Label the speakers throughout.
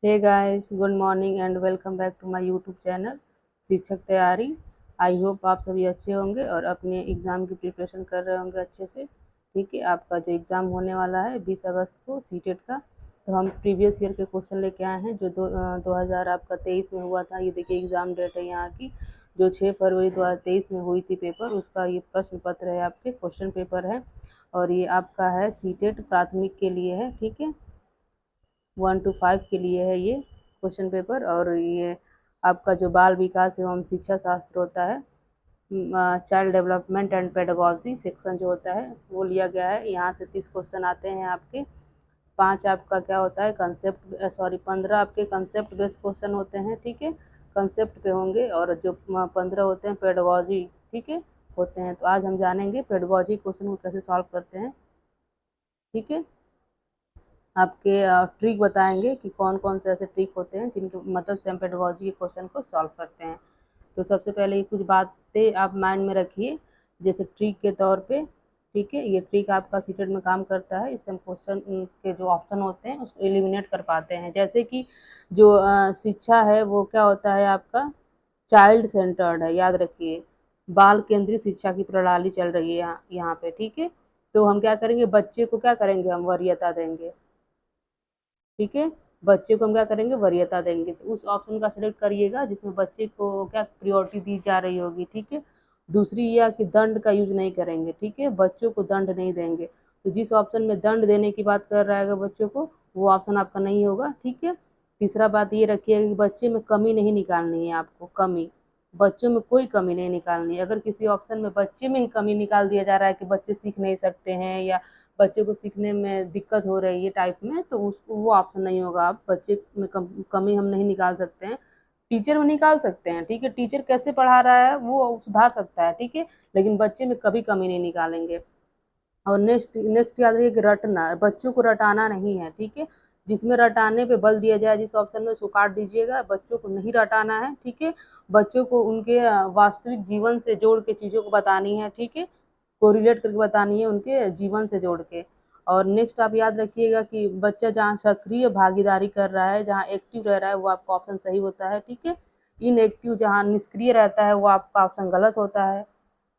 Speaker 1: Hey guys, good morning and welcome back to my YouTube channel Shikshak Taiyari. I hope आप सभी अच्छे होंगे और अपने एग्ज़ाम की प्रिपरेशन कर रहे होंगे अच्छे से। ठीक है, आपका जो एग्ज़ाम होने वाला है 20 अगस्त को सीटेट का, तो हम प्रीवियस ईयर के क्वेश्चन लेके आए हैं जो 2000 आपका 23 में हुआ था। ये देखिए एग्ज़ाम डेट है यहाँ की, जो 6 फरवरी 2023 में हुई थी पेपर, उसका ये प्रश्न पत्र है, आपके क्वेश्चन पेपर है। और ये आपका है सीटेट प्राथमिक के लिए है। ठीक है, 1 to 5 के लिए है ये क्वेश्चन पेपर। और ये आपका जो बाल विकास एवं शिक्षा शास्त्र होता है, child development and pedagogy section जो होता है वो लिया गया है। यहाँ से 30 क्वेश्चन आते हैं आपके। 5 आपका क्या होता है कंसेप्ट, सॉरी 15 आपके कंसेप्ट बेस्ड क्वेश्चन होते हैं। ठीक है, कंसेप्ट पे होंगे, और जो 15 होते हैं पेडागोजी, ठीक है, होते हैं। तो आज हम जानेंगे पेडागोजी क्वेश्चन को कैसे सॉल्व करते हैं। ठीक है, आपके ट्रिक बताएंगे कि कौन कौन से ऐसे ट्रिक होते हैं जिनकी मदद से हम पेडागोजी के क्वेश्चन को सॉल्व करते हैं। तो सबसे पहले कुछ बातें आप माइंड में रखिए, जैसे ट्रिक के तौर पे। ठीक है, ये ट्रिक आपका सीटेट में काम करता है। इससे हम क्वेश्चन के जो ऑप्शन होते हैं उसको एलिमिनेट कर पाते हैं। जैसे कि जो शिक्षा है वो क्या होता है आपका, चाइल्ड सेंटर्ड है, याद रखिए। बाल केंद्रित शिक्षा की प्रणाली चल रही है यहाँ पे। ठीक है, तो हम क्या करेंगे, बच्चे को क्या करेंगे, हम वरीयता देंगे। ठीक है, बच्चे को हम क्या करेंगे, वरीयता देंगे। तो उस ऑप्शन का सिलेक्ट करिएगा जिसमें बच्चे को क्या प्रायोरिटी दी जा रही होगी। ठीक है, दूसरी यह कि दंड का यूज नहीं करेंगे। ठीक है, बच्चों को दंड नहीं देंगे। तो जिस ऑप्शन में दंड देने की बात कर रहा है बच्चों को, वो ऑप्शन आपका नहीं होगा। ठीक है, तीसरा बात ये रखिएगा कि बच्चे में कमी नहीं निकालनी है आपको। कमी, बच्चों में कोई कमी नहीं निकालनी है। अगर किसी ऑप्शन में बच्चे में ही कमी निकाल दिया जा रहा है कि बच्चे सीख नहीं सकते हैं या बच्चे को सीखने में दिक्कत हो रही है टाइप में, तो उसको वो ऑप्शन नहीं होगा। आप बच्चे में कमी हम नहीं निकाल सकते हैं, टीचर में निकाल सकते हैं। ठीक है, टीचर कैसे पढ़ा रहा है वो सुधार सकता है। ठीक है, लेकिन बच्चे में कभी कमी नहीं निकालेंगे। और नेक्स्ट नेक्स्ट याद रखिए कि रटना, बच्चों को रटाना नहीं है। ठीक है, जिसमें रटाने पे बल दिया जाए जिस ऑप्शन में, उसको काट दीजिएगा। बच्चों को नहीं रटाना है। ठीक है, बच्चों को उनके वास्तविक जीवन से जोड़ के चीज़ों को बतानी है। ठीक है, कोरिलेट करके बतानी है उनके जीवन से जोड़ के। और नेक्स्ट आप याद रखिएगा कि बच्चा जहाँ सक्रिय भागीदारी कर रहा है, जहाँ एक्टिव रह रहा है, वो आपका ऑप्शन सही होता है। ठीक है, इनएक्टिव जहाँ निष्क्रिय रहता है वो आपका ऑप्शन गलत होता है।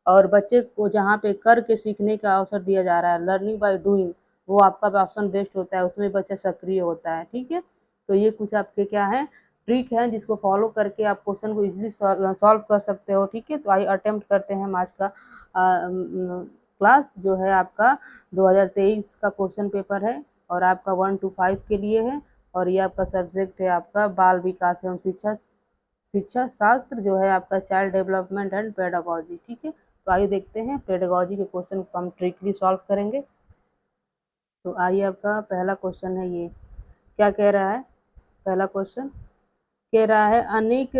Speaker 1: और बच्चे को जहाँ पे करके सीखने का अवसर दिया जा रहा है, लर्निंग बाय डूइंग, वो आपका ऑप्शन बेस्ट होता है, उसमें बच्चा सक्रिय होता है। ठीक है, तो ये कुछ आपके क्या है, ट्रिक है जिसको फॉलो करके आप क्वेश्चन को इजीली सॉल्व कर सकते हो। ठीक है, तो आइए अटेम्प्ट करते हैं हम आज का क्लास जो है आपका 2023 का क्वेश्चन पेपर है, और आपका 1 to 5 के लिए है। और ये आपका सब्जेक्ट है आपका बाल विकास एवं शिक्षा शिक्षा शास्त्र, जो है आपका चाइल्ड डेवलपमेंट एंड पेडागोजी। ठीक है, तो आइए देखते हैं पेडागोजी के क्वेश्चन को हम ट्रिकली सॉल्व करेंगे। तो आइए, आपका पहला क्वेश्चन है ये, क्या कह रहा है। पहला क्वेश्चन कह रहा है, अनेक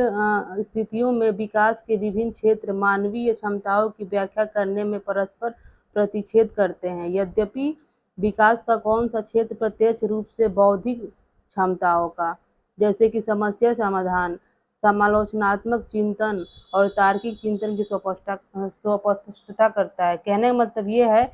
Speaker 1: स्थितियों में विकास के विभिन्न क्षेत्र मानवीय क्षमताओं की व्याख्या करने में परस्पर प्रतिच्छेद करते हैं। यद्यपि विकास का कौन सा क्षेत्र प्रत्यक्ष रूप से बौद्धिक क्षमताओं का, जैसे कि समस्या समाधान, समालोचनात्मक चिंतन और तार्किक चिंतन की स्वप्रतिष्ठता करता है। कहने का मतलब ये है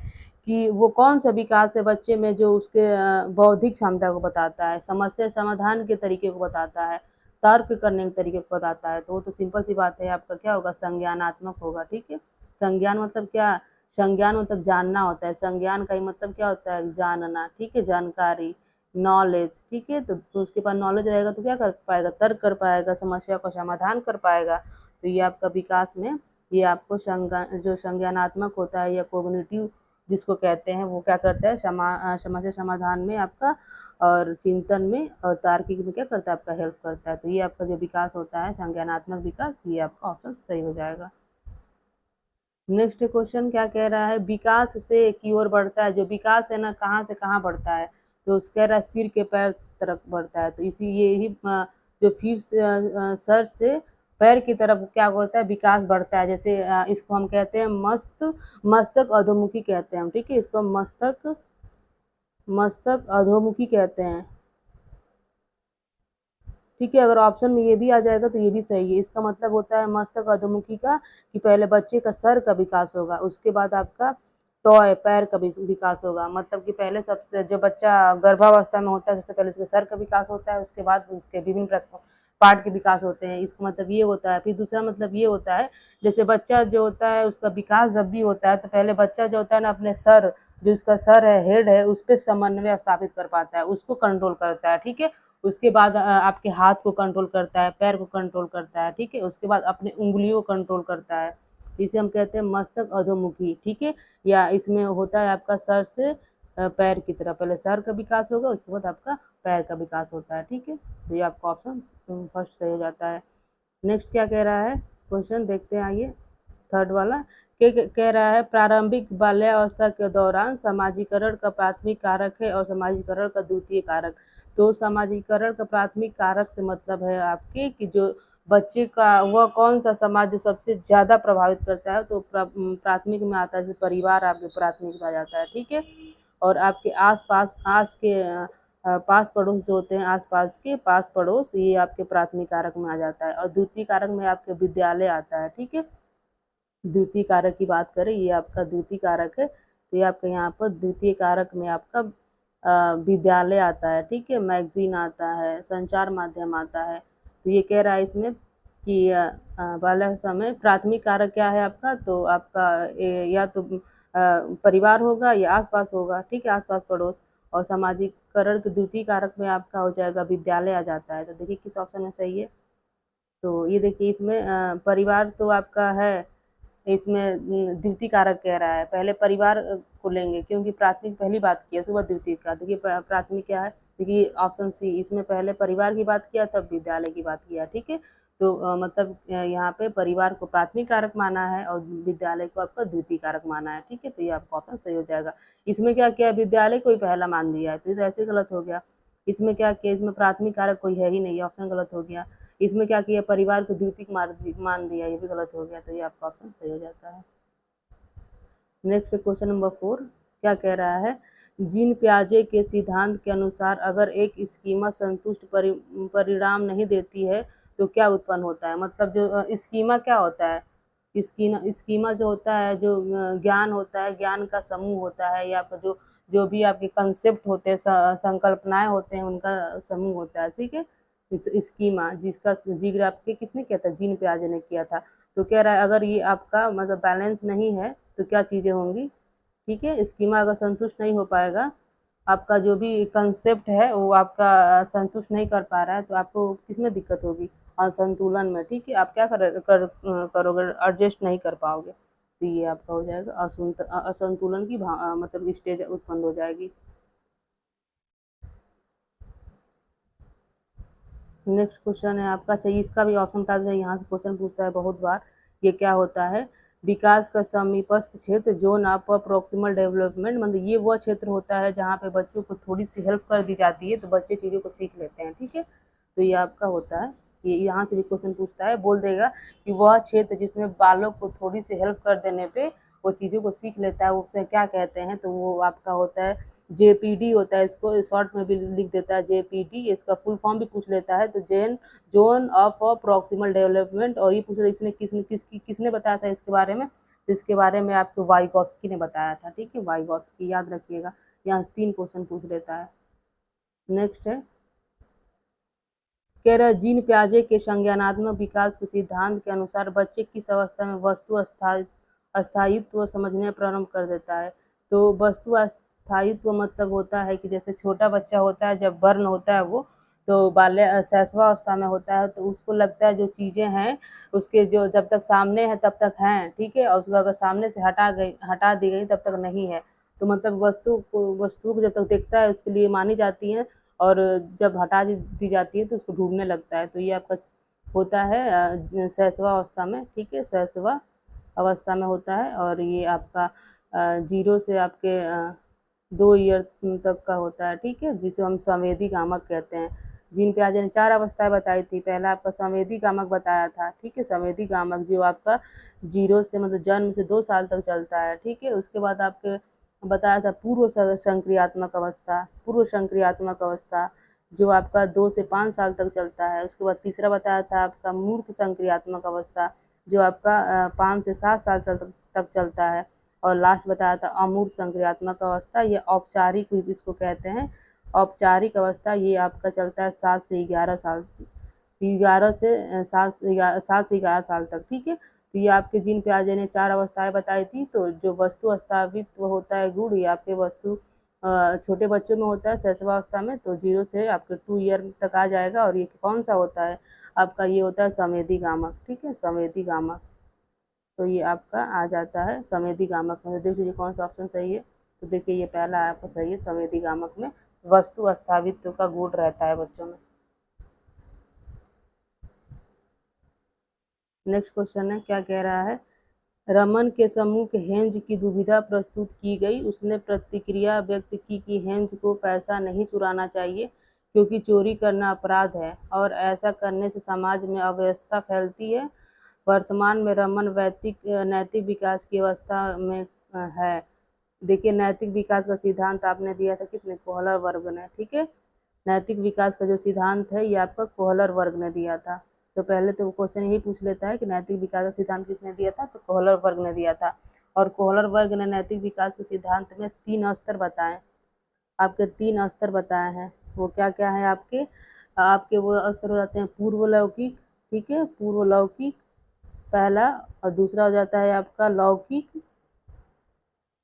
Speaker 1: कि वो कौन सा विकास है बच्चे में जो उसके बौद्धिक क्षमता को बताता है, समस्या समाधान के तरीके को बताता है, तर्क करने के तरीके को बताता है। तो वो तो सिंपल सी बात है, आपका क्या होगा, संज्ञानात्मक होगा। ठीक है, संज्ञान मतलब क्या, संज्ञान मतलब जानना होता है। संज्ञान का ही मतलब क्या होता है, जानना। ठीक है, जानकारी, नॉलेज। ठीक है, तो उसके पास नॉलेज रहेगा तो क्या कर पाएगा, तर्क कर पाएगा, समस्या का समाधान कर पाएगा। तो ये आपका विकास में, ये आपको जो संज्ञानात्मक होता है या कोग्निटिव जिसको कहते हैं, वो क्या करता है, समस्या समाधान में आपका, और चिंतन में और तार्किक में क्या करता है, आपका हेल्प करता है। तो ये आपका जो विकास होता है संज्ञानात्मक विकास, ये आपका ऑप्शन सही हो जाएगा। नेक्स्ट क्वेश्चन क्या कह रहा है, विकास से की ओर बढ़ता है। जो विकास है ना, कहाँ से कहाँ बढ़ता है, तो कह रहा है सिर के पैर तरफ बढ़ता है। तो इसी यही जो फिर सर से पैर की तरफ क्या बढ़ता है, विकास बढ़ता है। जैसे इसको हम कहते हैं मस्तक अधोमुखी कहते हैं हम। ठीक है, इसको हम मस्तक अधोमुखी कहते हैं। ठीक है, अगर ऑप्शन में ये भी आ जाएगा तो ये भी सही है। इसका मतलब होता है मस्तक अधोमुखी का, कि पहले बच्चे का सर का विकास होगा, उसके बाद आपका टॉय पैर का विकास होगा। मतलब कि पहले सबसे जो बच्चा गर्भावस्था में होता है सबसे पहले उसके सर का विकास होता है, उसके बाद उसके विभिन्न पार्ट के विकास होते हैं। इसका मतलब ये होता है। फिर दूसरा मतलब ये होता है, जैसे बच्चा जो होता है उसका विकास जब भी होता है तो पहले बच्चा जो होता है ना अपने सर, जो उसका सर है, हेड है, उस पर समन्वय स्थापित कर पाता है, उसको कंट्रोल करता है, ठीक है। उसके बाद आपके हाथ को कंट्रोल करता है, पैर को कंट्रोल करता है, ठीक है। उसके बाद अपनी उंगलियों को कंट्रोल करता है, इसे हम कहते हैं मस्तक अधोमुखी, ठीक है। या इसमें होता है आपका सर से पैर की तरफ, पहले सर का विकास होगा, उसके बाद आपका पैर का विकास होता है, ठीक है। तो ये आपका ऑप्शन फर्स्ट सही हो जाता है। नेक्स्ट क्या कह रहा है क्वेश्चन, देखते हैं आइए। थर्ड वाला कह रहा है प्रारंभिक बाल्यावस्था के दौरान सामाजिकरण का प्राथमिक कारक है और समाजीकरण का द्वितीय कारक। तो सामाजिकरण का प्राथमिक कारक से मतलब है आपके कि जो बच्चे का वह कौन सा समाज जो सबसे ज़्यादा प्रभावित करता है, तो प्राथमिक में आता है, जैसे परिवार आपके प्राथमिक में आ जाता है, ठीक है। और आपके आस पास पास पड़ोस जो होते हैं, आस-पास के पास पड़ोस, ये आपके प्राथमिक कारक में आ जाता है। और द्वितीय कारक में आपके विद्यालय आता है, ठीक है। द्वितीय कारक की बात करें, ये आपका द्वितीय कारक है, तो ये आपका यहाँ पर द्वितीय कारक में आपका विद्यालय आता है, ठीक है। मैगजीन आता है, संचार माध्यम आता है। तो ये कह रहा है इसमें कि बाल्यावस्था में प्राथमिक कारक क्या है आपका, तो आपका या तो परिवार होगा या आसपास होगा, ठीक है, आसपास पड़ोस। और सामाजिकरण के द्वितीय कारक में आपका हो जाएगा विद्यालय आ जाता है। तो देखिए किस ऑप्शन में सही है। तो ये देखिए इसमें परिवार तो आपका है, इसमें द्वितीय कारक कह रहा है, पहले परिवार को लेंगे क्योंकि प्राथमिक पहली बात की है, उसके बाद द्वितीय का। देखिए प्राथमिक क्या है, देखिए ऑप्शन सी, इसमें पहले परिवार की बात किया तब विद्यालय की बात किया, ठीक है। तो मतलब यहाँ पे परिवार को प्राथमिक कारक माना है और विद्यालय को आपका द्वितीय कारक माना है, ठीक है। तो ये आपका ऑप्शन सही हो जाएगा। इसमें क्या किया, विद्यालय को ही पहला मान दिया है, तो ये तो ऐसे गलत हो गया। इसमें क्या किया, इसमें प्राथमिक कारक कोई है ही नहीं, ऑप्शन गलत हो गया। इसमें क्या किया, परिवार को द्वितीय मान दिया, ये भी गलत हो गया। तो ये आपका ऑप्शन सही हो जाता है। नेक्स्ट क्वेश्चन नंबर 4 क्या कह रहा है, जीन पियाजे के सिद्धांत के अनुसार अगर एक स्कीमा संतुष्ट परिणाम नहीं देती है तो क्या उत्पन्न होता है। मतलब जो स्कीमा क्या होता है, स्कीमा जो होता है, जो ज्ञान होता है, ज्ञान का समूह होता है, या जो जो भी आपके कंसेप्ट होते हैं, संकल्पनाएं होते हैं, उनका समूह होता है, ठीक है। स्कीमा जिसका जिक्र आपके किसने किया था, जीन पियाजे ने किया था। तो कह रहा है अगर ये आपका मतलब बैलेंस नहीं है तो क्या चीज़ें होंगी, ठीक है। स्कीमा अगर संतुष्ट नहीं हो पाएगा, आपका जो भी कंसेप्ट है वो आपका संतुष्ट नहीं कर पा रहा है, तो आपको किसमें दिक्कत होगी, असंतुलन में, ठीक है। आप क्या करोगे, एडजस्ट नहीं कर पाओगे, तो ये आपका हो जाएगा असंतुलन की मतलब स्टेज उत्पन्न हो जाएगी। नेक्स्ट क्वेश्चन है आपका, चाहिए इसका भी ऑप्शन था, यहाँ से क्वेश्चन पूछता है बहुत बार। ये क्या होता है, विकास का समीपस्थ क्षेत्र, जोन ऑफ प्रोक्सिमल डेवलपमेंट, मतलब ये वह क्षेत्र होता है जहाँ पे बच्चों को थोड़ी सी हेल्प कर दी जाती है तो बच्चे चीज़ों को सीख लेते हैं, ठीक है। तो ये आपका होता है, ये यहाँ से भी क्वेश्चन पूछता है, बोल देगा कि वह क्षेत्र जिसमें बालक को थोड़ी सी हेल्प कर देने पे वो चीज़ों को सीख लेता है, उसे क्या कहते हैं, तो वो आपका होता है जेपीडी होता है, इसको शॉर्ट में भी लिख देता है जेपीडी, इसका फुल फॉर्म भी पूछ लेता है। तो जोन ऑफ प्रॉक्सिमल डेवलपमेंट, और ये पूछा इसने किसने बताया था इसके बारे में, तो इसके बारे में आपको वाइगॉत्स्की ने बताया था, ठीक है। वाइगॉत्स्की याद रखिएगा, यहाँ 3 क्वेश्चन पूछ लेता है। नेक्स्ट है, कह रहा है जीन पियाजे के संज्ञानात्मक विकास के सिद्धांत के अनुसार बच्चे किस अवस्था में वस्तु अस्थायित्व समझने प्रारंभ कर देता है। तो वस्तु अस्थायित्व मतलब होता है कि जैसे छोटा बच्चा होता है, जब बर्न होता है वो, तो बाल्य शैशवावस्था में होता है, तो उसको लगता है जो चीज़ें हैं उसके जो जब तक सामने है तब तक हैं, ठीक है, और उसको अगर सामने से हटा दी गई तब तक नहीं है। तो मतलब वस्तु को जब तक देखता है उसके लिए मानी जाती है, और जब हटा दी जाती है तो उसको ढूंढने लगता है। तो ये आपका होता है शैशवा अवस्था में, ठीक है, शैशवा अवस्था में होता है। और ये आपका 0 से आपके 2 ईयर तक का होता है, ठीक है, जिसे हम संवेदी गामक कहते हैं। जीन पियाजे ने 4 अवस्थाएं बताई थी, पहला आपका संवेदी गामक बताया था, ठीक है, संवेदी गामक जो आपका 0 से मतलब जन्म से 2 साल तक चलता है, ठीक है। उसके बाद आपके बताया था पूर्व संक्रियात्मक अवस्था, पूर्व संक्रियात्मक अवस्था जो आपका 2 से 5 साल तक चलता है। उसके बाद तीसरा बताया था आपका मूर्त संक्रियात्मक अवस्था जो आपका 5 से 7 साल तक चलता है। और लास्ट बताया था अमूर्त संक्रियात्मक अवस्था, ये औपचारिक इसको कहते हैं। औपचारिक अवस्था ये आपका चलता है 7 से 11 साल, 11 से 7 से 11 साल तक, ठीक है। तो ये आपके जीन पियाजे ने 4 अवस्थाएं बताई थी। तो जो वस्तु स्थापित होता है गुण, ये आपके वस्तु छोटे बच्चों में होता है शैशवावस्था में, तो 0 से आपके 2 ईयर तक आ जाएगा। और ये कौन सा होता है आपका, ये होता है संवेदी गामक, ठीक है, संवेदी गामक। तो ये आपका आ जाता है संवेदी गामक में। देख लीजिए कौन सा ऑप्शन सही है। तो देखिए ये पहला आपका सही है, संवेदी गामक में वस्तु स्थापित्व का गुण रहता है बच्चों में। नेक्स्ट क्वेश्चन है, क्या कह रहा है, रमन के सम्मुख हेंज की दुविधा प्रस्तुत की गई। उसने प्रतिक्रिया व्यक्त की कि हेंज को पैसा नहीं चुराना चाहिए क्योंकि चोरी करना अपराध है और ऐसा करने से समाज में अव्यवस्था फैलती है। वर्तमान में रमन नैतिक विकास की अवस्था में है। देखिए नैतिक विकास का सिद्धांत आपने दिया था किसने, कोहलर वर्ग ने, ठीक है। नैतिक विकास का जो सिद्धांत है ये आपका कोहलर वर्ग ने दिया था। तो पहले तो क्वेश्चन यही पूछ लेता है कि नैतिक विकास का सिद्धांत किसने दिया था, तो कोहलर वर्ग ने दिया था। और कोहलर वर्ग ने नैतिक विकास के सिद्धांत में 3 स्तर बताए, आपके 3 स्तर बताए हैं। वो क्या क्या है आपके, आपके वो स्तर हो जाते हैं पूर्व लौकिक, ठीक है, पूर्व लौकिक पहला, और दूसरा हो जाता है आपका लौकिक,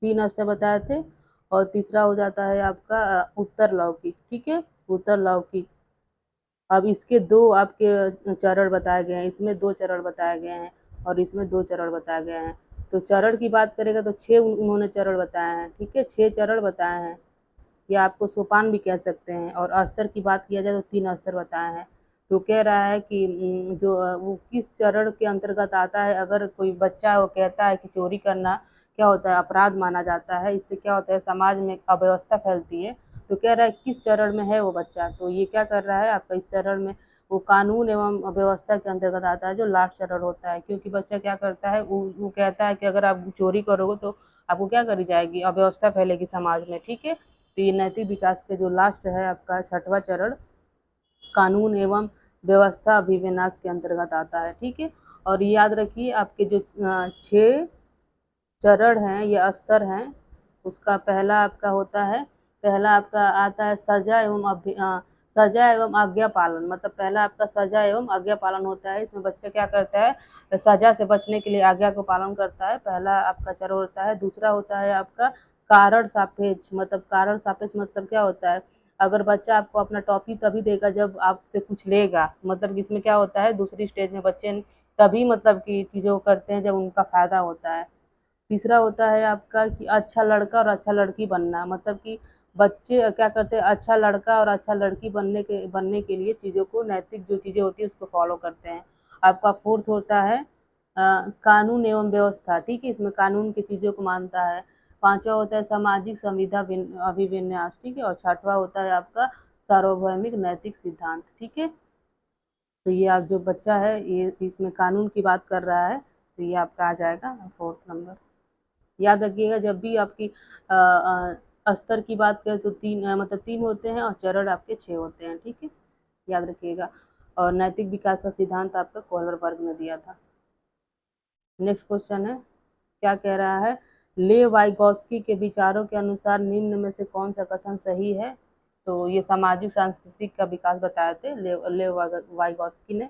Speaker 1: 3 स्तर बताए थे। और तीसरा हो जाता है आपका उत्तर लौकिक, ठीक है, उत्तर लौकिक। अब इसके 2 आपके चरण बताए गए हैं, इसमें 2 चरण बताए गए हैं और इसमें 2 चरण बताए गए हैं। तो चरण की बात करेगा तो 6 उन्होंने चरण बताए हैं, ठीक है, 6 चरण बताए हैं, या आपको सोपान भी कह सकते हैं। और स्तर की बात किया जाए तो 3 स्तर बताए हैं। तो कह रहा है कि जो वो किस चरण के अंतर्गत आता है। अगर कोई बच्चा वो कहता है कि चोरी करना क्या होता है, अपराध माना जाता है, इससे क्या होता है समाज में अव्यवस्था फैलती है। तो कह रहा है किस चरण में है वो बच्चा, तो ये क्या कर रहा है आपका इस चरण में, वो कानून एवं व्यवस्था के अंतर्गत आता है, जो लास्ट चरण होता है। क्योंकि बच्चा क्या करता है, वो कहता है कि अगर आप चोरी करोगे तो आपको क्या करी जाएगी, अव्यवस्था फैलेगी समाज में, ठीक है। तो ये नैतिक विकास के जो लास्ट है आपका 6वां चरण, कानून एवं व्यवस्था अभिविन्यास के अंतर्गत आता है, ठीक है। और याद रखिए आपके जो 6 चरण हैं या स्तर हैं, उसका पहला आपका होता है, पहला आपका आता है सजा एवं आज्ञा पालन। मतलब पहला आपका सजा एवं आज्ञा पालन होता है। इसमें बच्चा क्या करता है, सजा से बचने के लिए आज्ञा को पालन करता है, पहला आपका चरण होता है। दूसरा होता है आपका कारण सापेक्ष, मतलब कारण सापेक्ष मतलब क्या होता है, अगर बच्चा आपको अपना टॉफी तभी देगा जब आपसे कुछ लेगा, मतलब इसमें क्या होता है, दूसरी स्टेज में बच्चे तभी मतलब कि चीज़ों को करते हैं जब उनका फायदा होता है। तीसरा होता है आपका कि अच्छा लड़का और अच्छा लड़की बनना, मतलब कि बच्चे क्या करते हैं, अच्छा लड़का और अच्छा लड़की बनने के लिए चीज़ों को, नैतिक जो चीज़ें होती है उसको फॉलो करते हैं। आपका 4th होता है कानून एवं व्यवस्था, ठीक है, इसमें कानून की चीज़ों को मानता है। 5वां होता है सामाजिक संविधा अभिविन्यास, ठीक है। और 6वां होता है आपका सार्वभौमिक नैतिक सिद्धांत, ठीक है। तो ये आप जो बच्चा है ये इसमें कानून की बात कर रहा है, तो ये आपका आ जाएगा 4th नंबर। याद रखिएगा जब भी आपकी स्तर की बात करें तो 3 मतलब 3 होते हैं और चरण आपके 6 होते हैं, ठीक है, याद रखिएगा। और नैतिक विकास का सिद्धांत आपका कोहलर वर्ग ने दिया था। नेक्स्ट क्वेश्चन है, क्या कह रहा है, ले वाइगॉस्की के विचारों के अनुसार निम्न में से कौन सा कथन सही है। तो ये सामाजिक सांस्कृतिक का विकास बताए थे ले वाइगॉस्की ने।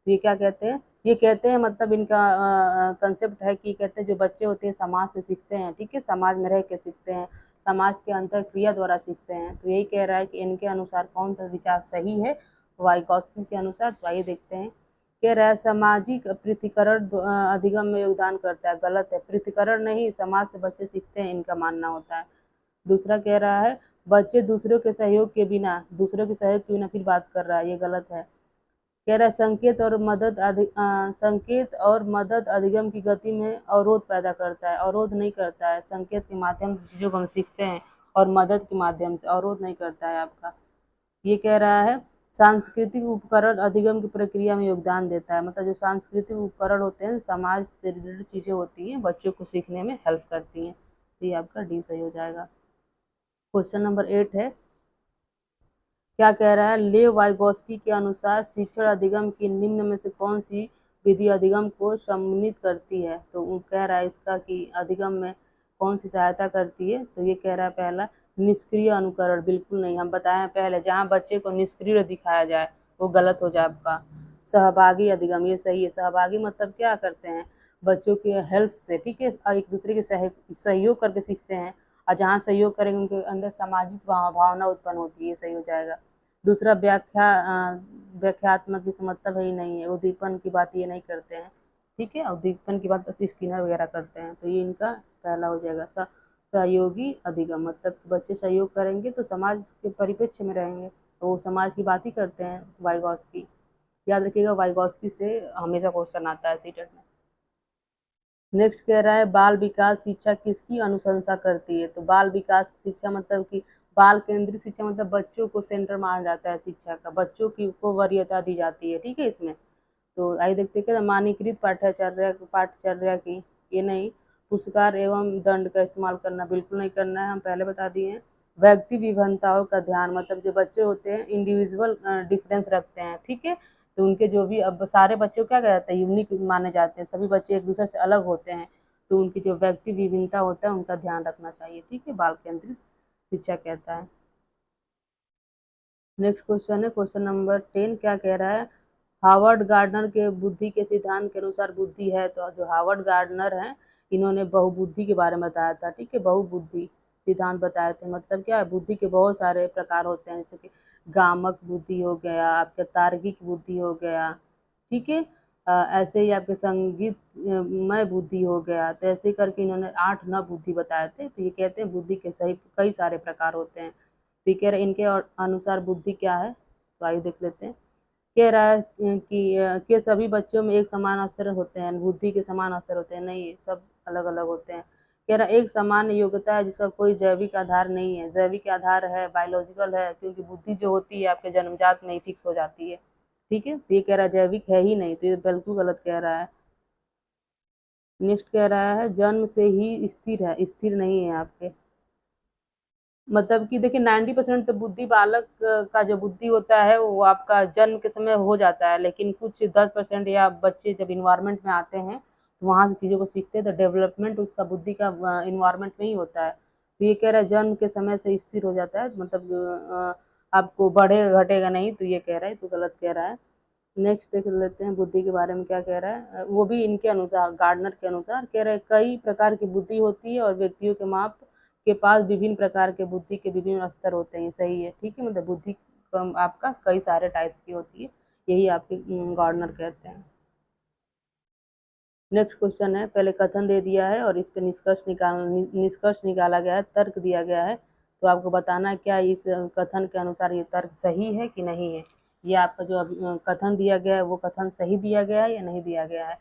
Speaker 1: ये क्या कहते हैं, ये कहते हैं मतलब इनका कंसेप्ट है कि कहते हैं जो बच्चे होते हैं समाज से सीखते हैं, ठीक है, समाज में रह के सीखते हैं, समाज के अंतर क्रिया द्वारा सीखते हैं। तो यही कह रहा है कि इनके अनुसार कौन सा विचार सही है वाइगॉस्की के अनुसार। तो आइए देखते हैं। कह रहा है सामाजिक पृथक्करण अधिगम में योगदान करता है, गलत है, पृथक्करण नहीं, समाज से बच्चे सीखते हैं, इनका मानना होता है। दूसरा कह रहा है बच्चे दूसरों के सहयोग के बिना फिर बात कर रहा है, ये गलत है। कह रहा है संकेत और मदद अधिगम की गति में अवरोध पैदा करता है, अवरोध नहीं करता है। संकेत के माध्यम से चीज़ों को हम सीखते हैं और मदद के माध्यम से, अवरोध नहीं करता है आपका। ये कह रहा है सांस्कृतिक उपकरण अधिगम की प्रक्रिया में योगदान देता है, मतलब जो सांस्कृतिक उपकरण होते हैं समाज से रिलेटेड चीज़ें होती हैं बच्चों को सीखने में हेल्प करती हैं। तो ये आपका डी सही हो जाएगा। क्वेश्चन नंबर 8 है, क्या कह रहा है, लेव वाइगॉस्की के अनुसार शिक्षण अधिगम की निम्न में से कौन सी विधि अधिगम को सम्मिलित करती है। तो वो कह रहा है इसका कि अधिगम में कौन सी सहायता करती है? तो ये कह रहा है पहला, निष्क्रिय अनुकरण, बिल्कुल नहीं। हम बताए हैं पहले, जहाँ बच्चे को निष्क्रिय दिखाया जाए वो गलत हो जाए आपका। सहभागी अधिगम, ये सही है। सहभागी मतलब क्या करते हैं, बच्चों की हेल्प से, ठीक है, एक दूसरे के सहयोग करके सीखते हैं, और जहाँ सहयोग करेंगे उनके अंदर सामाजिक भावना उत्पन्न होती है, ये सही हो जाएगा। दूसरा, व्याख्यात्मक, इसका मतलब है ही नहीं है, उद्दीपन की बात ये नहीं करते हैं, ठीक है, उद्दीपन की बात स्किनर वगैरह करते हैं, तो ये इनका पहला हो जाएगा। सहयोगी अधिगम, मतलब बच्चे सहयोग करेंगे तो समाज के परिप्रेक्ष्य में रहेंगे, तो वो समाज की बात ही करते हैं, वाइगॉस्की, याद रखिएगा, वाइगॉस्की से हमेशा क्वेश्चन आता है सीटेट में। नेक्स्ट कह रहा है, बाल विकास शिक्षा किसकी अनुशंसा करती है? तो बाल विकास शिक्षा मतलब कि बाल केंद्रित शिक्षा, मतलब बच्चों को सेंटर माना जाता है शिक्षा का, बच्चों की को वरीयता दी जाती है, ठीक है इसमें। तो आइए देखते हैं क्या, मानकीकृत पाठ्यचर्या की, ये नहीं। पुरस्कार एवं दंड का इस्तेमाल करना, बिल्कुल नहीं करना है, हम पहले बता दिए हैं। व्यक्ति विभिन्नताओं का ध्यान, मतलब जो बच्चे होते हैं इंडिविजुअल डिफरेंस रखते हैं, ठीक है, तो उनके जो भी, अब सारे बच्चे को क्या कहते हैं, यूनिक माने जाते हैं, सभी बच्चे एक दूसरे से अलग होते हैं, तो उनकी जो व्यक्ति विभिन्नता होता है उनका ध्यान रखना चाहिए, ठीक है, बाल केंद्रित शिक्षा कहता है। नेक्स्ट क्वेश्चन है क्वेश्चन नंबर 10, क्या कह रहा है, हार्वर्ड गार्डनर के बुद्धि के सिद्धांत के अनुसार बुद्धि है, तो जो हार्वर्ड गार्डनर हैं इन्होंने बहुबुद्धि के बारे में बताया था, ठीक है, बहुबुद्धि सिद्धांत बताए थे, मतलब क्या है, बुद्धि के बहुत सारे प्रकार होते हैं, जैसे कि गामक बुद्धि हो गया, आपके तार्किक बुद्धि हो गया, ठीक है, ऐसे ही आपके संगीत मय बुद्धि हो गया, तो ऐसे करके इन्होंने 8 न बुद्धि बताए थे, तो ये कहते हैं बुद्धि के सही कई सारे प्रकार होते हैं, ठीक है, इनके अनुसार बुद्धि क्या है, तो आइए देख लेते हैं। कह रहा है कि सभी बच्चों में एक समान स्तर होते हैं, बुद्धि के समान स्तर होते हैं, नहीं, सब अलग अलग होते हैं। कह रहा है एक समान योग्यता है जिसका कोई जैविक आधार नहीं है, जैविक आधार है, बायोलॉजिकल है, क्योंकि बुद्धि जो होती है आपके जन्मजात में ही फिक्स हो जाती है, ठीक है, तो ये कह रहा है जैविक है ही नहीं, तो ये बिल्कुल गलत कह रहा है। नेक्स्ट कह रहा है जन्म से ही स्थिर है, स्थिर नहीं है आपके, मतलब कि देखिए 90% तो बुद्धि बालक का जो बुद्धि होता है वो आपका जन्म के समय हो जाता है, लेकिन कुछ 10% या बच्चे जब इन्वायरमेंट में आते हैं तो वहाँ से चीज़ों को सीखते हैं, तो डेवलपमेंट उसका बुद्धि का इन्वायरमेंट में ही होता है, तो ये कह रहा है जन्म के समय से स्थिर हो जाता है, मतलब आपको बढ़ेगा घटेगा नहीं, तो ये कह रहा है, तो गलत कह रहा है। नेक्स्ट देख लेते हैं बुद्धि के बारे में क्या कह रहा है, वो भी इनके अनुसार, गार्डनर के अनुसार कह रहे हैं कई प्रकार की बुद्धि होती है और व्यक्तियों के माप के पास विभिन्न प्रकार के बुद्धि के विभिन्न स्तर होते हैं, सही है, ठीक है, मतलब बुद्धि आपका कई सारे टाइप्स की होती है, यही आपके गार्डनर कहते हैं। नेक्स्ट क्वेश्चन है, पहले कथन दे दिया है और इस पे निष्कर्ष निकाला गया है, तर्क दिया गया है, तो आपको बताना है क्या इस कथन के अनुसार ये तर्क सही है कि नहीं है, ये आपका जो कथन दिया गया है वो कथन सही दिया गया है या नहीं दिया गया है,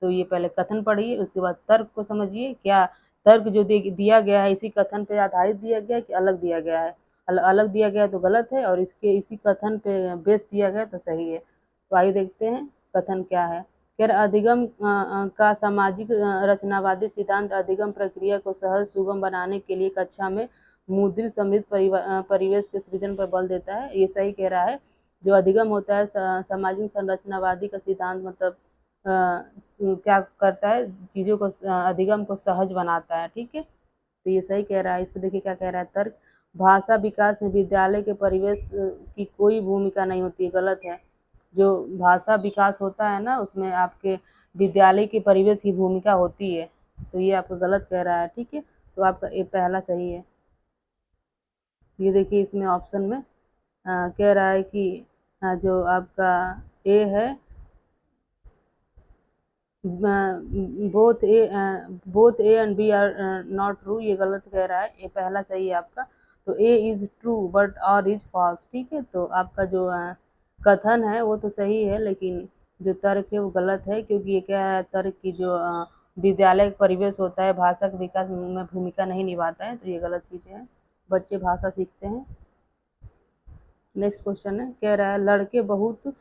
Speaker 1: तो ये पहले कथन पढ़िए, उसके बाद तर्क को समझिए, क्या तर्क जो दिया गया है इसी कथन पे आधारित दिया गया है कि अलग दिया गया है, अलग दिया गया है तो गलत है, और इसके इसी कथन पे बेस दिया गया तो सही है, तो आइए देखते हैं कथन क्या है। फिर अधिगम का सामाजिक रचनावादी सिद्धांत अधिगम प्रक्रिया को सहज सुगम बनाने के लिए कक्षा में मुद्रित समृद्ध परिवेश के सृजन पर बल देता है, ये सही कह रहा है। जो अधिगम होता है सामाजिक संरचनावादी का सिद्धांत, मतलब क्या करता है, चीज़ों को अधिगम को सहज बनाता है, ठीक है, तो ये सही कह रहा है। इस पर देखिए क्या कह रहा है तर्क, भाषा विकास में विद्यालय के परिवेश की कोई भूमिका नहीं होती है, गलत है। जो भाषा विकास होता है ना उसमें आपके विद्यालय के परिवेश की भूमिका होती है, तो ये आपका गलत कह रहा है, ठीक है, तो आपका ये पहला सही है। ये देखिए इसमें ऑप्शन में कह रहा है कि जो आपका ए है, both A and B are not true, ये गलत कह रहा है, ये पहला सही है आपका, तो A is true but R is false, ठीक है, तो आपका जो कथन है वो तो सही है, लेकिन जो तर्क है वो गलत है, क्योंकि ये क्या है, तर्क की जो विद्यालय परिवेश होता है भाषा के विकास में भूमिका नहीं निभाता है, तो ये गलत चीज़ है, बच्चे भाषा सीखते हैं। नेक्स्ट क्वेश्चन है, कह रहा है लड़के बहुत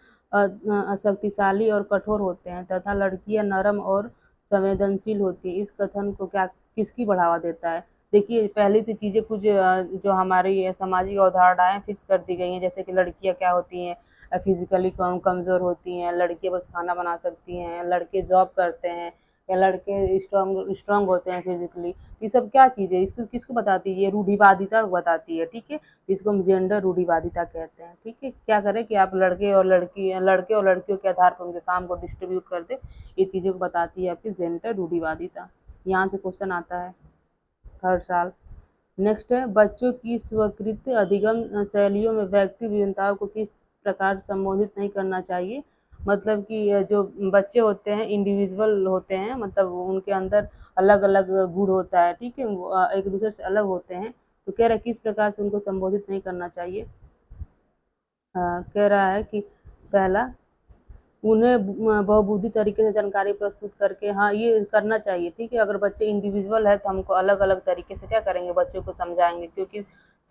Speaker 1: शक्तिशाली और कठोर होते हैं तथा लड़कियां नरम और संवेदनशील होती है, इस कथन को क्या किसकी बढ़ावा देता है? देखिए पहले से चीज़ें कुछ जो हमारी सामाजिक अवधारणाएं फिक्स कर दी गई हैं, जैसे कि लड़कियां क्या होती हैं, फिजिकली कमज़ोर होती हैं, लड़कियां बस खाना बना सकती हैं, लड़के जॉब करते हैं, या लड़के स्ट्रांग होते हैं फिजिकली। ये सब क्या चीज़ है, इसको किसको बताती है, ये रूढ़िवादिता बताती है, ठीक है। इसको हम जेंडर रूढ़िवादिता कहते हैं, ठीक है। क्या करें कि आप लड़के और लड़कियों के आधार पर उनके काम को डिस्ट्रीब्यूट कर दे, ये चीज़ों को बताती है आपकी जेंडर रूढ़िवादिता। यहाँ से क्वेश्चन आता है हर साल। नेक्स्ट है, बच्चों की स्वीकृत अधिगम शैलियों में व्यक्ति विभिन्नताओं को किस प्रकार संबोधित नहीं करना चाहिए। मतलब कि जो बच्चे होते हैं इंडिविजुअल होते हैं, मतलब उनके अंदर अलग अलग गुण होता है, ठीक है, वो एक दूसरे से अलग होते हैं। तो कह रहा है किस प्रकार से उनको संबोधित नहीं करना चाहिए। कह रहा है कि पहला, उन्हें बहुबुद्धि तरीके से जानकारी प्रस्तुत करके, हाँ ये करना चाहिए, ठीक है। अगर बच्चे इंडिविजुअल है तो हमको अलग अलग तरीके से क्या करेंगे, बच्चों को समझाएंगे, क्योंकि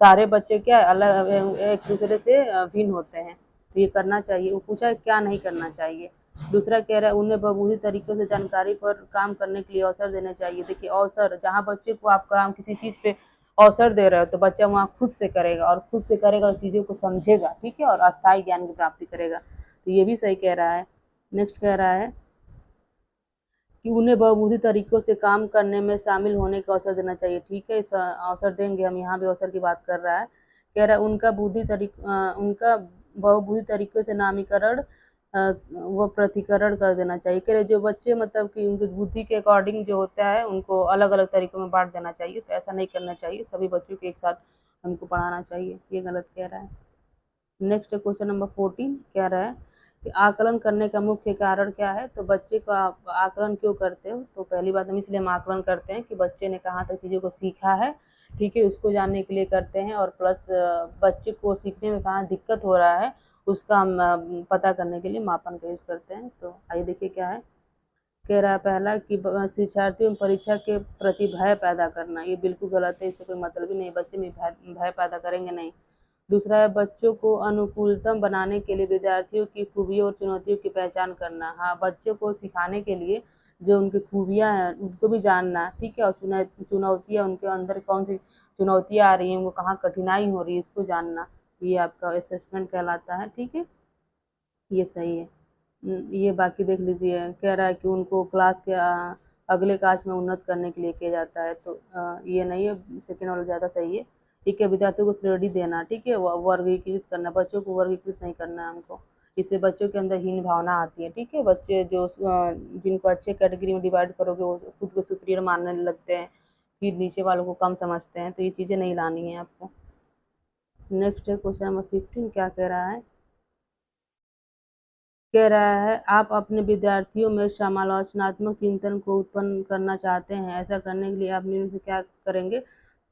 Speaker 1: सारे बच्चे क्या अलग एक दूसरे से भिन्न होते हैं। तो ये करना चाहिए। वो पूछा है क्या नहीं करना चाहिए। दूसरा कह रहा है उन्हें बहुबुद्धि तरीकों से जानकारी पर काम करने के लिए अवसर देने चाहिए। देखिए अवसर, जहाँ बच्चे को आप काम किसी चीज़ पे अवसर दे रहे हो तो बच्चा वहाँ खुद से करेगा, और खुद से करेगा तो चीज़ों को समझेगा, ठीक है, और अस्थायी ज्ञान की प्राप्ति करेगा। तो ये भी सही कह रहा है। नेक्स्ट कह रहा है कि उन्हें बहुबुद्धि तरीकों से काम करने में शामिल होने का अवसर देना चाहिए, ठीक है। इस अवसर देंगे हम, यहाँ भी अवसर की बात कर रहा है। कह रहा है उनका बहुबुद्धि तरीकों से नामीकरण व प्रतिकरण कर देना चाहिए। कह रहे जो बच्चे मतलब कि उनकी बुद्धि के अकॉर्डिंग जो होता है उनको अलग अलग तरीकों में बांट देना चाहिए, तो ऐसा नहीं करना चाहिए, सभी बच्चों को एक साथ हमको पढ़ाना चाहिए, ये गलत कह रहा है। नेक्स्ट क्वेश्चन नंबर 14 कह रहा है कि आकलन करने का मुख्य कारण क्या है। तो बच्चे को आप आकलन क्यों करते हो। तो पहली बात हम इसलिए हम आकलन करते हैं कि बच्चे ने कहाँ तक चीज़ों को सीखा है, ठीक है, उसको जानने के लिए करते हैं, और प्लस बच्चे को सीखने में कहाँ दिक्कत हो रहा है उसका हम पता करने के लिए मापन का यूज़ करते हैं। तो आइए देखिए क्या है। कह रहा है पहला कि शिक्षार्थियों में परीक्षा के प्रति भय पैदा करना, ये बिल्कुल गलत है, इससे कोई मतलब ही नहीं, बच्चे में भय पैदा करेंगे नहीं। दूसरा है बच्चों को अनुकूलतम बनाने के लिए विद्यार्थियों की खूबियों और चुनौतियों की पहचान करना। हाँ, बच्चों को सिखाने के लिए जो उनकी खूबियाँ हैं उनको भी जानना, ठीक है, और चुनौतियाँ उनके अंदर कौन सी चुनौतियाँ आ रही हैं, उनको कहाँ कठिनाई हो रही है, इसको जानना, ये आपका असेसमेंट कहलाता है, ठीक है, ये सही है। ये बाकी देख लीजिए। कह रहा है कि उनको क्लास के अगले काज में उन्नत करने के लिए किया जाता है, तो ये नहीं है, सेकेंड वाला ज़्यादा सही है, ठीक है। विद्यार्थियों को श्रेणी देना, ठीक है, वर्गीकृत करना, बच्चों को वर्गीकृत नहीं करना है हमको, इससे बच्चों के अंदर हीन भावना आती है, ठीक है। बच्चे जो जिनको अच्छे कैटेगरी में डिवाइड करोगे वो खुद को सुपीरियर मानने लगते हैं, फिर नीचे वालों को कम समझते हैं, तो ये चीज़ें नहीं लानी है आपको। नेक्स्ट है क्वेश्चन नंबर 15 क्या कह रहा है। कह रहा है आप अपने विद्यार्थियों में समालोचनात्मक चिंतन को उत्पन्न करना चाहते हैं, ऐसा करने के लिए आप निम्न से क्या करेंगे।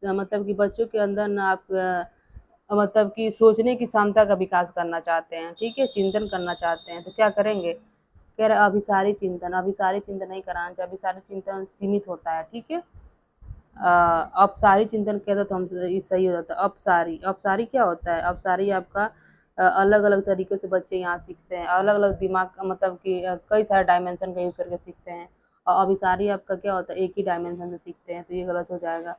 Speaker 1: मतलब कि बच्चों के अंदर ना आप मतलब कि सोचने की क्षमता का विकास करना चाहते हैं, ठीक है, चिंतन करना चाहते हैं, तो क्या करेंगे। कह रहा है अभिसारी चिंतन नहीं कराना चाहिए, अभिसारी चिंतन सीमित होता है, ठीक है। अपसारी चिंतन कहते तो हम सही हो जाता है। अपसारी अपसारी क्या होता है, अपसारी आपका अलग अलग तरीके से बच्चे यहाँ सीखते हैं, अलग अलग दिमाग का मतलब कि कई सारे डायमेंशन का यूज करके सीखते हैं, और अभिसारी आपका क्या होता है, एक ही डायमेंशन से सीखते हैं, तो ये गलत हो जाएगा।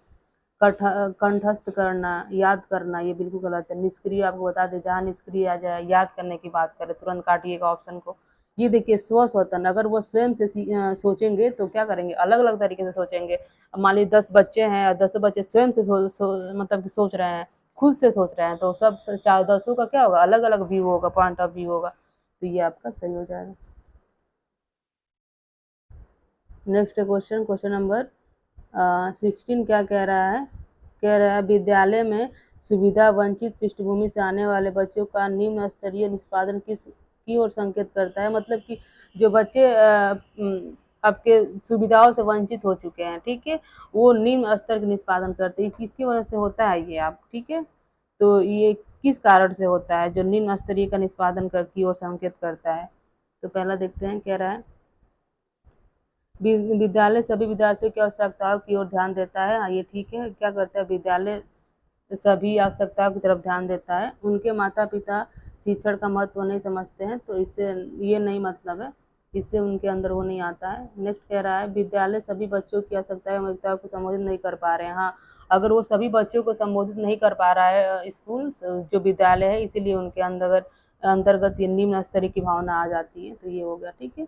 Speaker 1: कंठस्थ करना, याद करना, ये बिल्कुल गलत है। निष्क्रिय आपको बता दें, जहाँ निष्क्रिय आ जाए, याद करने की बात करें तुरंत काटिएगा ऑप्शन को। ये देखिए स्वस्वतन, अगर वो स्वयं से सोचेंगे तो क्या करेंगे, अलग अलग तरीके से सोचेंगे। अब मान लीजिए 10 बच्चे हैं और 10 बच्चे स्वयं से मतलब कि सोच रहे हैं, खुद से सोच रहे हैं, तो सब 10 का क्या होगा, अलग अलग व्यू होगा, पॉइंट ऑफ व्यू होगा, तो ये आपका सही हो जाएगा। नेक्स्ट क्वेश्चन नंबर 16 क्या कह रहा है। कह रहा है विद्यालय में सुविधा वंचित पृष्ठभूमि से आने वाले बच्चों का निम्न स्तरीय निष्पादन किस की ओर संकेत करता है। मतलब कि जो बच्चे आपके सुविधाओं से वंचित हो चुके हैं, ठीक है, वो निम्न स्तर के निष्पादन करते हैं, किसकी वजह से होता है ये आप, ठीक है, तो ये किस कारण से होता है जो निम्न स्तरीय का निष्पादन कर की ओर संकेत करता है। तो पहला देखते हैं। कह रहा है विद्यालय सभी विद्यार्थियों की आवश्यकताओं की ओर ध्यान देता है। हाँ ये ठीक है। क्या करता है विद्यालय, सभी आवश्यकताओं की तरफ ध्यान देता है। उनके माता पिता शिक्षण का महत्व नहीं समझते हैं, तो इससे ये नहीं मतलब है, इससे उनके अंदर वो नहीं आता है। नेक्स्ट कह रहा है विद्यालय सभी बच्चों की आवश्यकताएं आवश्यकताओं को संबोधित नहीं कर पा रहे हैं। हाँ, अगर वो सभी बच्चों को संबोधित नहीं कर पा रहा है स्कूल जो विद्यालय है, इसीलिए उनके अंतर्गत ये निम्न स्तरीय की भावना आ जाती है, तो ये हो गया, ठीक है।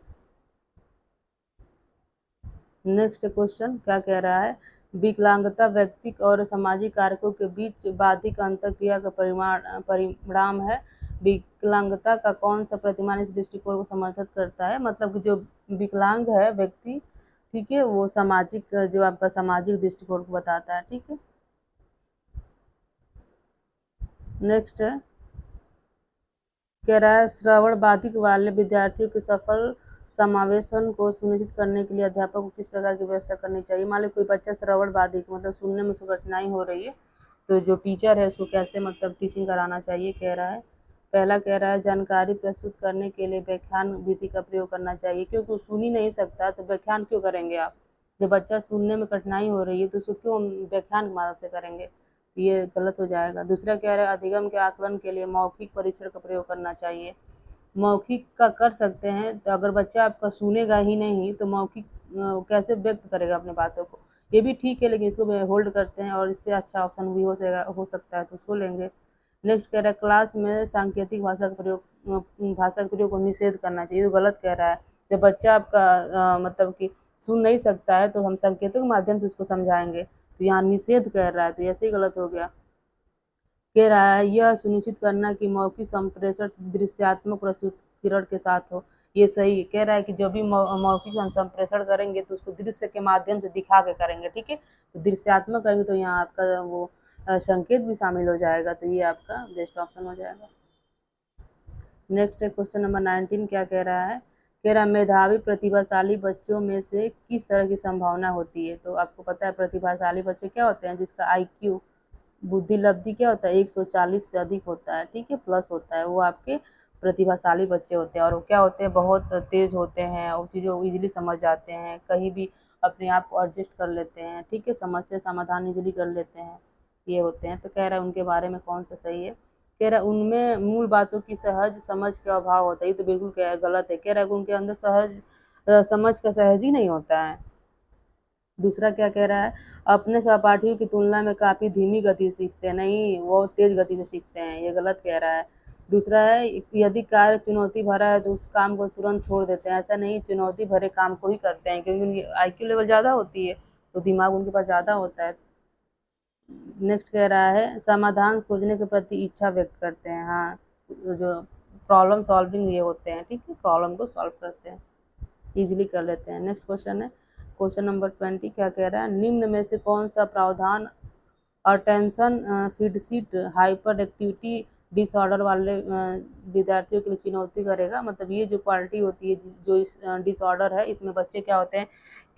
Speaker 1: नेक्स्ट क्वेश्चन क्या कह रहा है, विकलांगता व्यक्ति और सामाजिक कारकों के बीच बाधिक अंतःक्रिया का परिणाम है। विकलांगता का कौन सा प्रतिमान इस दृष्टिकोण को समर्थन करता है, मतलब कि जो विकलांग है व्यक्ति, ठीक है, वो सामाजिक, जो आपका सामाजिक दृष्टिकोण को बताता है, ठीक है। नेक्स्ट है, कह रहा है श्रवण बाधिक वाले विद्यार्थियों के सफल समावेशन को सुनिश्चित करने के लिए अध्यापक को किस प्रकार की व्यवस्था करनी चाहिए। मान लो कोई बच्चा श्रवण बाधिक, मतलब सुनने में उसको कठिनाई हो रही है, तो जो टीचर है उसको कैसे मतलब टीचिंग कराना चाहिए, कह रहा है। पहला कह रहा है जानकारी प्रस्तुत करने के लिए व्याख्यान विधि का प्रयोग करना चाहिए, क्योंकि वो सुन ही नहीं सकता तो व्याख्यान क्यों करेंगे आप। जब बच्चा सुनने में कठिनाई हो रही है तो उसको क्यों व्याख्यान की मदद से करेंगे, ये गलत हो जाएगा। दूसरा कह रहा है अधिगम के आकलन के लिए मौखिक परीक्षण का प्रयोग करना चाहिए। मौखिक का कर सकते हैं, तो अगर बच्चा आपका सुनेगा ही नहीं तो मौखिक कैसे व्यक्त करेगा अपने बातों को, ये भी ठीक है, लेकिन इसको होल्ड करते हैं और इससे अच्छा ऑप्शन भी हो सकता है तो उसको लेंगे। नेक्स्ट कह रहा है क्लास में सांकेतिक भाषा के प्रयोग को निषेध करना चाहिए, तो गलत कह रहा है। जब बच्चा आपका मतलब कि सुन नहीं सकता है तो हम संकेतों के माध्यम से उसको समझाएंगे, तो यहाँ निषेध कर रहा है, तो ऐसे ही गलत हो गया। कह रहा है यह सुनिश्चित करना कि मौखिक संप्रेषण दृश्यात्मक प्रस्तुतिकरण के साथ हो, ये सही कह रहा है कि जो भी मौखिक हम संप्रेषण करेंगे तो उसको दृश्य के माध्यम से दिखा के करेंगे, ठीक है। तो दृश्यात्मक करेंगे तो यहाँ आपका वो संकेत भी शामिल हो जाएगा, तो ये आपका बेस्ट ऑप्शन हो जाएगा। नेक्स्ट है क्वेश्चन नंबर 19, क्या कह रहा है, कह रहा मेधावी प्रतिभाशाली बच्चों में से किस तरह की संभावना होती है। तो आपको पता है प्रतिभाशाली बच्चे क्या होते हैं, जिसका IQ बुद्धि लब्धि क्या होता है 140 से अधिक होता है, ठीक है, प्लस होता है, वो आपके प्रतिभाशाली बच्चे होते हैं। और वो क्या होते हैं, बहुत तेज होते हैं और चीज़ों को इजीली समझ जाते हैं, कहीं भी अपने आप को एडजस्ट कर लेते हैं, ठीक है, समस्या समाधान इजीली कर लेते हैं, ये होते हैं। तो कह रहा है उनके बारे में कौन सा सही है, कह रहा है उनमें मूल बातों की सहज समझ का अभाव होता है, ये तो बिल्कुल गलत है। कह रहा है उनके अंदर समझ का सहज ही नहीं होता है। दूसरा क्या कह रहा है, अपने सहपाठियों की तुलना में काफ़ी धीमी गति से सीखते हैं, नहीं वो तेज गति से सीखते हैं, ये गलत कह रहा है। दूसरा है यदि कार्य चुनौती भरा है तो उस काम को तुरंत छोड़ देते हैं, ऐसा नहीं, चुनौती भरे काम को ही करते हैं, क्योंकि उनकी IQ लेवल ज़्यादा होती है तो दिमाग उनके पास ज़्यादा होता है। नेक्स्ट कह रहा है समाधान खोजने के प्रति इच्छा व्यक्त करते हैं, हाँ, जो प्रॉब्लम सॉल्विंग ये होते हैं, ठीक है, प्रॉब्लम को सॉल्व करते हैं, इजीली कर लेते हैं। नेक्स्ट क्वेश्चन है क्वेश्चन नंबर 20, क्या कह रहा है निम्न में से कौन सा प्रावधान अटेंशन फिडसिट हाइपर एक्टिविटी डिसऑर्डर वाले विद्यार्थियों के लिए चुनौती करेगा। मतलब ये जो क्वालिटी होती है जो इस डिसऑर्डर है, इसमें बच्चे क्या होते हैं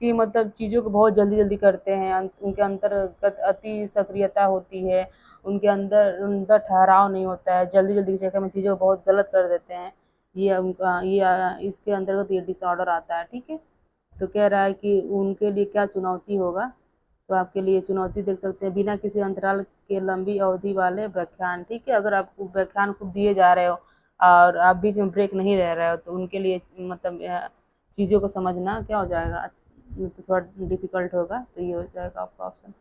Speaker 1: कि मतलब चीज़ों को बहुत जल्दी जल्दी करते हैं, उनके अंतर्गत अति सक्रियता होती है, उनके अंदर उनका ठहराव नहीं होता है, जल्दी जल्दी के चक्कर में चीज़ों को बहुत गलत कर देते हैं, ये उनका ये इसके अंतर्गत ये डिसऑर्डर आता है, ठीक है। तो कह रहा है कि उनके लिए क्या चुनौती होगा, तो आपके लिए चुनौती देख सकते हैं बिना किसी अंतराल के लंबी अवधि वाले व्याख्यान, ठीक है, अगर आपको व्याख्यान खूब दिए जा रहे हो और आप बीच में ब्रेक नहीं रह रहे हो तो उनके लिए मतलब चीज़ों को समझना क्या हो जाएगा, तो थोड़ा डिफिकल्ट होगा, तो ये हो जाएगा आपका ऑप्शन।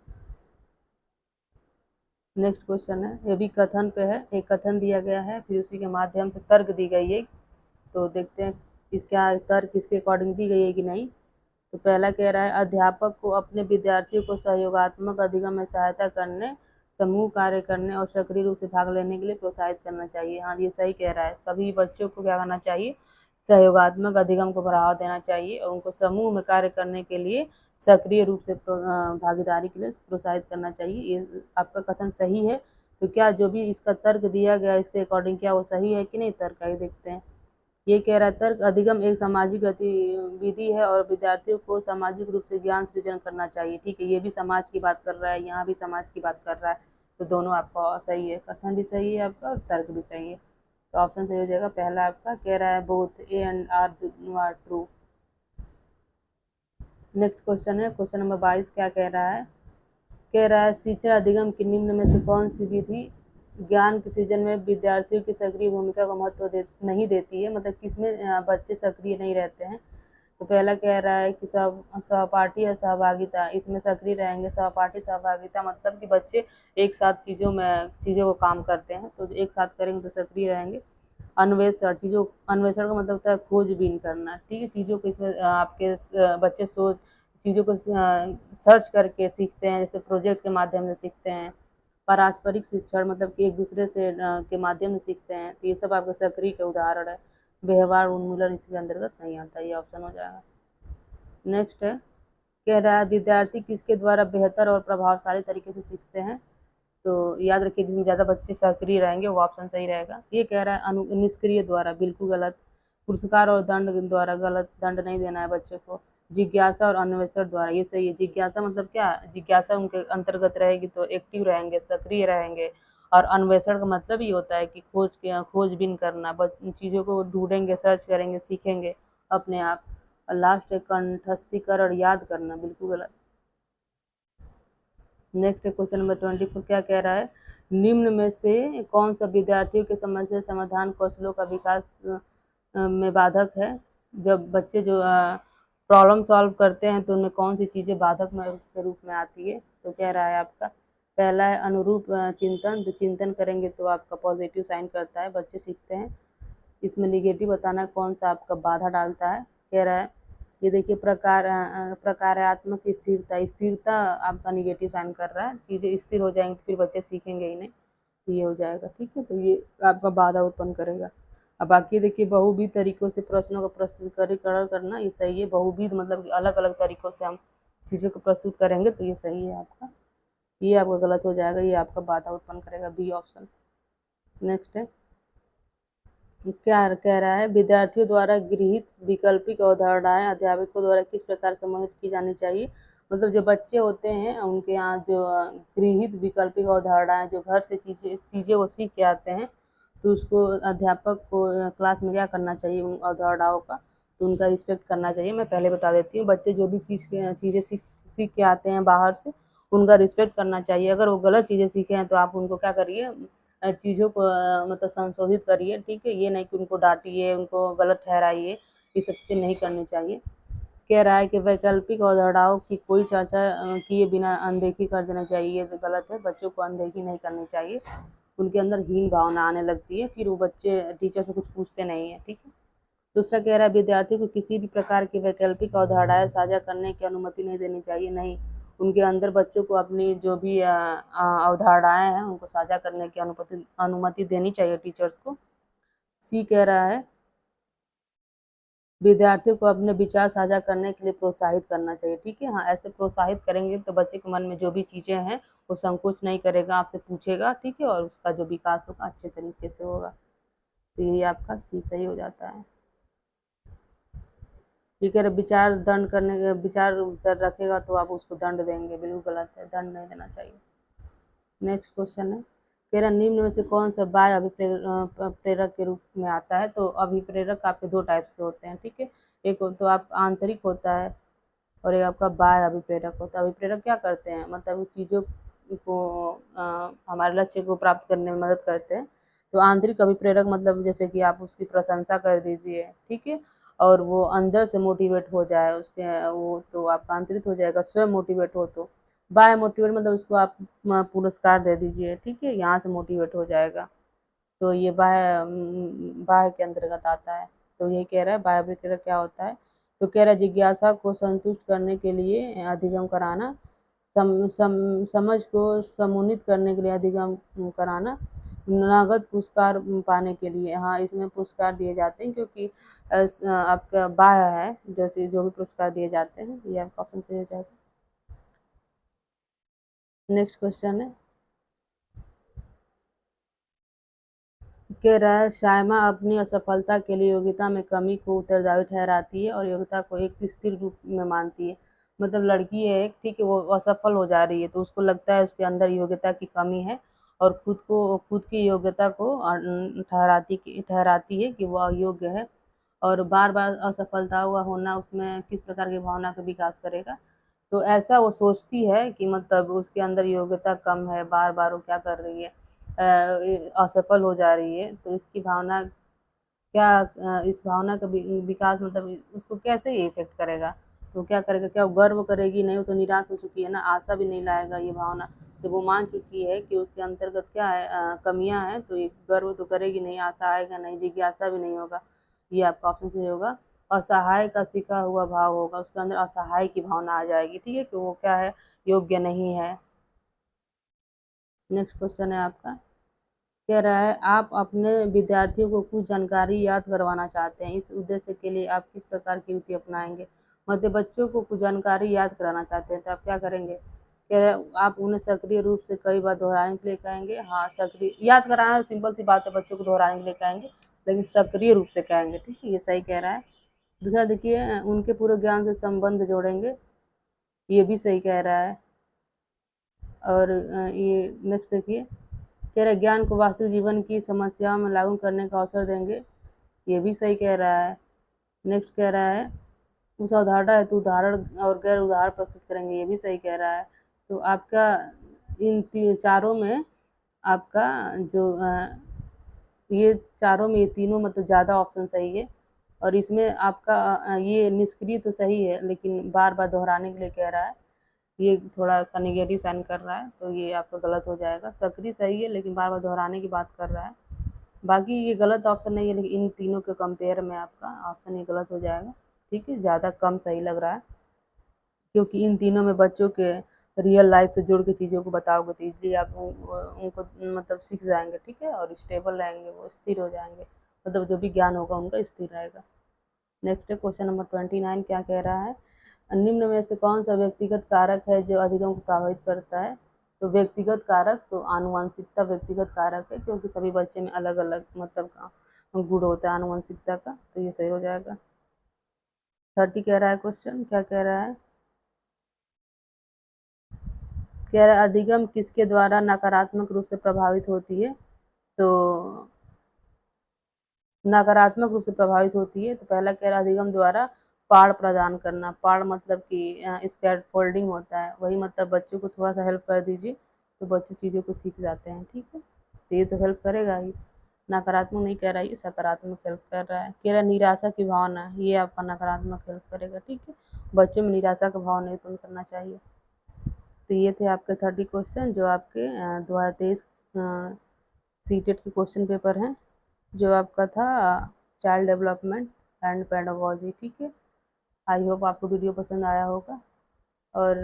Speaker 1: नेक्स्ट क्वेश्चन है, ये भी कथन पे है, एक कथन दिया गया है फिर उसी के माध्यम से तर्क दी गई है, तो देखते हैं इसका तर्क किसके अकॉर्डिंग दी गई है कि नहीं। तो पहला कह रहा है अध्यापक को अपने विद्यार्थियों को सहयोगात्मक अधिगम में सहायता करने, समूह कार्य करने और सक्रिय रूप से भाग लेने के लिए प्रोत्साहित करना चाहिए, हाँ ये सही कह रहा है। सभी बच्चों को क्या करना चाहिए, सहयोगात्मक अधिगम को बढ़ावा देना चाहिए और उनको समूह में कार्य करने के लिए सक्रिय रूप से भागीदारी के लिए प्रोत्साहित करना चाहिए, ये आपका कथन सही है। तो क्या जो भी इसका तर्क दिया गया इसके अकॉर्डिंग क्या वो सही है कि नहीं, तर्क ही देखते हैं। ये कह रहा है तर्क अधिगम एक सामाजिक गतिविधि है और विद्यार्थियों को सामाजिक रूप से ज्ञान सृजन करना चाहिए, ठीक है, ये भी समाज की बात कर रहा है, यहाँ भी समाज की बात कर रहा है, तो दोनों आपका सही है, कथन भी सही है आपका और तर्क भी सही है, तो ऑप्शन सही हो जाएगा पहला आपका। कह रहा है both A and are true. Next question है क्वेश्चन नंबर 22, क्या कह रहा है, कह रहा है शिक्षा अधिगम की निम्न में से कौन सी विधि ज्ञान के सृजन में विद्यार्थियों की सक्रिय भूमिका को महत्व नहीं देती है, मतलब किसमें बच्चे सक्रिय नहीं रहते हैं। तो पहला कह रहा है कि सहपाठी या सहभागिता, इसमें सक्रिय रहेंगे। सहपाठी सहभागिता मतलब कि बच्चे एक साथ चीज़ों को काम करते हैं, तो एक साथ करेंगे तो सक्रिय रहेंगे। अन्वेषण का मतलब होता है खोजबीन करना, ठीक है, चीज़ों को इसमें आपके बच्चे चीज़ों को सर्च करके सीखते हैं, जैसे प्रोजेक्ट के माध्यम से सीखते हैं। पारस्परिक शिक्षण मतलब कि एक दूसरे से के माध्यम से सीखते हैं, तो ये सब आपके सक्रिय के उदाहरण है। व्यवहार उन्मूलन इसके अंतर्गत नहीं आता, ये ऑप्शन हो जाएगा। नेक्स्ट है, कह रहा है विद्यार्थी किसके द्वारा बेहतर और प्रभावशाली तरीके से सीखते हैं। तो याद रखिए जिसमें ज़्यादा बच्चे सक्रिय रहेंगे वो ऑप्शन सही रहेगा। ये कह रहा है निष्क्रिय द्वारा, बिल्कुल गलत। पुरस्कार और दंड द्वारा, गलत, दंड नहीं देना है बच्चे को। जिज्ञासा और अन्वेषण द्वारा, ये सही है। जिज्ञासा मतलब क्या, जिज्ञासा उनके अंतर्गत रहेगी तो एक्टिव रहेंगे, सक्रिय रहेंगे। और अन्वेषण का मतलब ही होता है कि खोजबीन करना, चीज़ों को ढूंढेंगे, सर्च करेंगे, सीखेंगे अपने आप। और लास्ट है कंठस्थीकरण, याद करना, बिल्कुल गलत। नेक्स्ट क्वेश्चन नंबर 24 क्या कह रहा है, निम्न में से कौन सा विद्यार्थियों के समस्या समाधान कौशलों का विकास में बाधक है। जब बच्चे जो प्रॉब्लम सॉल्व करते हैं तो उनमें कौन सी चीज़ें बाधक के रूप में आती है। तो कह रहा है आपका पहला है अनुरूप चिंतन, तो चिंतन करेंगे तो आपका पॉजिटिव साइन करता है, बच्चे सीखते हैं। इसमें निगेटिव बताना है कौन सा आपका बाधा डालता है। कह रहा है ये देखिए प्रकारात्मक स्थिरता, स्थिरता आपका निगेटिव साइन कर रहा है, चीज़ें स्थिर हो जाएंगी तो फिर बच्चे सीखेंगे ही नहीं, तो ये हो जाएगा। ठीक है, तो ये आपका बाधा उत्पन्न करेगा। अब बाकी देखिए बहुविध तरीकों से प्रश्नों का प्रस्तुतिकरण करना, ये सही है। बहुविध मतलब कि अलग अलग तरीकों से हम चीज़ों को प्रस्तुत करेंगे, तो ये सही है आपका। ये आपका गलत हो जाएगा, ये आपका बाधा उत्पन्न करेगा, बी ऑप्शन। नेक्स्ट है, क्या कह रहा है विद्यार्थियों द्वारा गृहीत वैकल्पिक अवधारणाएं अध्यापकों द्वारा किस प्रकार संबोधित की जानी चाहिए। मतलब जो बच्चे होते हैं उनके यहाँ जो गृहीत वैकल्पिक अवधारणाएं, जो घर से चीज़ें वो सीख के आते हैं, तो उसको अध्यापक को क्लास में क्या करना चाहिए, उन अवधारणाओं का तो उनका रिस्पेक्ट करना चाहिए। मैं पहले बता देती हूँ, बच्चे जो भी चीज़ें सीख के आते हैं बाहर से, उनका रिस्पेक्ट करना चाहिए। अगर वो गलत चीज़ें सीखे हैं तो आप उनको क्या करिए, चीज़ों को मतलब संशोधित करिए। ठीक है, ये नहीं कि उनको डांटिए, उनको गलत ठहराइए, ये सब चीज़ें नहीं करनी चाहिए। कह रहा है कि वैकल्पिक अवधारणाओं की कोई चर्चा किए बिना अनदेखी कर देना चाहिए, ये तो गलत है। बच्चों को अनदेखी नहीं करनी चाहिए, उनके अंदर हीन भावना आने लगती है, फिर वो बच्चे टीचर से कुछ पूछते नहीं है। ठीक है, दूसरा कह रहा है विद्यार्थी को किसी भी प्रकार की वैकल्पिक अवधारणाएं साझा करने की अनुमति नहीं देनी चाहिए। नहीं, उनके अंदर बच्चों को अपनी जो भी अवधारणाएं हैं उनको साझा करने की अनुमति देनी चाहिए टीचर्स को। सी कह रहा है विद्यार्थियों को अपने विचार साझा करने के लिए प्रोत्साहित करना चाहिए। ठीक है, हाँ, ऐसे प्रोत्साहित करेंगे तो बच्चे के मन में जो भी चीज़ें हैं वो संकोच नहीं करेगा, आपसे पूछेगा। ठीक है, और उसका जो विकास होगा अच्छे तरीके से होगा। तो यही आपका सी सही हो जाता है। ये कह रहे विचार रखेगा तो आप उसको दंड देंगे, बिल्कुल गलत है, दंड नहीं देना चाहिए। नेक्स्ट क्वेश्चन है, कह रहा निम्न में से कौन सा बाह्य अभिप्रेरक के रूप में आता है। तो अभिप्रेरक आपके दो टाइप्स के होते हैं। ठीक है, एक तो आप आंतरिक होता है और एक आपका बाह्य अभिप्रेरक होता है। अभिप्रेरक क्या करते हैं, मतलब चीज़ों को हमारे लक्ष्य को प्राप्त करने में मदद करते हैं। तो आंतरिक अभिप्रेरक मतलब जैसे कि आप उसकी प्रशंसा कर दीजिए, ठीक है, और वो अंदर से मोटिवेट हो जाए, उसके वो तो आपका आंतरिक हो जाएगा, स्वयं मोटिवेट हो। तो बाय मोटिवेट मतलब उसको आप पुरस्कार दे दीजिए। ठीक है, यहाँ से मोटिवेट हो जाएगा, तो ये बाह्य के अंतर्गत आता है। तो यही कह रहा है बाह्य अभिप्रेरक क्या होता है। तो कह रहा है जिज्ञासा को संतुष्ट करने के लिए अधिगम कराना, समझ को समूहित करने के लिए अधिगम कराना, नगद पुरस्कार पाने के लिए। हाँ, इसमें पुरस्कार दिए जाते हैं क्योंकि आपका बाह्य है, जैसे जो भी पुरस्कार दिए जाते हैं, ये आपका ऑप्शन सही हो जाएगा। नेक्स्ट क्वेश्चन है, कह रहा है शायमा अपनी असफलता के लिए योग्यता में कमी को उत्तरदायी ठहराती है और योग्यता को एक स्थिर रूप में मानती है। मतलब लड़की है एक, ठीक है, वो असफल हो जा रही है तो उसको लगता है उसके अंदर योग्यता की कमी है, और खुद की योग्यता को ठहराती है कि वो अयोग्य है। और बार बार असफलता हुआ होना उसमें किस प्रकार की भावना का विकास करेगा। तो ऐसा वो सोचती है कि मतलब उसके अंदर योग्यता कम है, बार बार वो क्या कर रही है, असफल हो जा रही है, तो इसकी भावना क्या, इस भावना का विकास मतलब उसको कैसे ये इफेक्ट करेगा। तो क्या करेगा, क्या वो गर्व करेगी, नहीं, वो तो निराश हो चुकी है ना, आशा भी नहीं लाएगा ये भावना। जब वो मान चुकी है कि उसके अंतर्गत क्या है, कमियां हैं, तो ये गर्व तो करेगी नहीं, आशा आएगा नहीं, जिज्ञासा भी नहीं होगा। ये आपका ऑप्शन सही होगा। असहाय का सिका हुआ भाव होगा, उसके अंदर असहाय की भावना आ जाएगी, ठीक है, कि वो क्या है, योग्य नहीं है। नेक्स्ट क्वेश्चन है आपका, कह रहा है आप अपने विद्यार्थियों को कुछ जानकारी याद करवाना चाहते हैं, इस उद्देश्य के लिए आप किस प्रकार की युक्ति अपनाएंगे। मतलब बच्चों को कुछ जानकारी याद कराना चाहते हैं तो आप क्या करेंगे, कह रहे हैं आप उन्हें सक्रिय रूप से कई बार दोहराने के लिए कहेंगे। हाँ, सक्रिय याद कराना सिंपल सी बात है, बच्चों को दोहराने के लिए कहेंगे, लेकिन सक्रिय रूप से कहेंगे, ठीक है, ये सही कह रहा है। दूसरा देखिए, उनके पूरे ज्ञान से संबंध जोड़ेंगे, ये भी सही कह रहा है। और ये नेक्स्ट देखिए, कह रहा है ज्ञान को वास्तविक जीवन की समस्याओं में लागू करने का अवसर देंगे, ये भी सही कह रहा है। नेक्स्ट कह रहा है उस अवधारणा हेतु उदाहरण और गैर उदाहरण प्रस्तुत करेंगे, ये भी सही कह रहा है। तो आपका इन चारों में आपका जो ये चारों में ये तीनों मतलब ज़्यादा ऑप्शन सही है। और इसमें आपका ये निष्क्रिय तो सही है, लेकिन बार बार दोहराने के लिए कह रहा है, ये थोड़ा सा निगेटिव साइन कर रहा है, तो ये आपका गलत हो जाएगा। सक्रिय सही है, लेकिन बार बार दोहराने की बात कर रहा है। बाकी ये गलत ऑप्शन नहीं है, लेकिन इन तीनों के कंपेयर में आपका ऑप्शन ये गलत हो जाएगा, ठीक है, ज़्यादा कम सही लग रहा है, क्योंकि इन तीनों में बच्चों के रियल लाइफ से जुड़ के चीज़ों को बताओगे तो इसलिए आप उनको मतलब सीख जाएंगे, ठीक है, और स्टेबल रहेंगे, वो स्थिर हो जाएंगे, मतलब जो भी ज्ञान होगा उनका स्थिर रहेगा। नेक्स्ट है क्वेश्चन नंबर 29, क्या कह रहा है, निम्न में से कौन सा व्यक्तिगत कारक है जो अधिगम को प्रभावित करता है। तो व्यक्तिगत कारक तो आनुवंशिकता व्यक्तिगत कारक है, क्योंकि सभी बच्चे में अलग अलग मतलब गुण होता है आनुवंशिकता का, तो ये सही हो जाएगा। 30 कह रहा है क्वेश्चन, क्या कह रहा है, कह रहा है अधिगम किसके द्वारा नकारात्मक रूप से प्रभावित होती है। तो नकारात्मक रूप से प्रभावित होती है, तो पहला कह रहा है अधिगम द्वारा पाड़ प्रदान करना। पाड़ मतलब कि स्कैट फोल्डिंग होता है, वही मतलब बच्चों को थोड़ा सा हेल्प कर दीजिए तो बच्चे चीज़ों को सीख जाते हैं, ठीक है, तो ये तो हेल्प करेगा ही। नकारात्मक नहीं कह रहा है, ये सकारात्मक हेल्प कर रहा है। कह रहा है निराशा की भावना, ये आपका नकारात्मक हेल्प करेगा, ठीक है, बच्चों में निराशा का भाव नहीं उत्पन्न करना चाहिए। तो ये थे आपके 30 क्वेश्चन जो आपके 2023 सीटेट के क्वेश्चन पेपर हैं, जो आपका था चाइल्ड डेवलपमेंट एंड पेडागोजी, ठीक है। आई होप आपको वीडियो पसंद आया होगा, और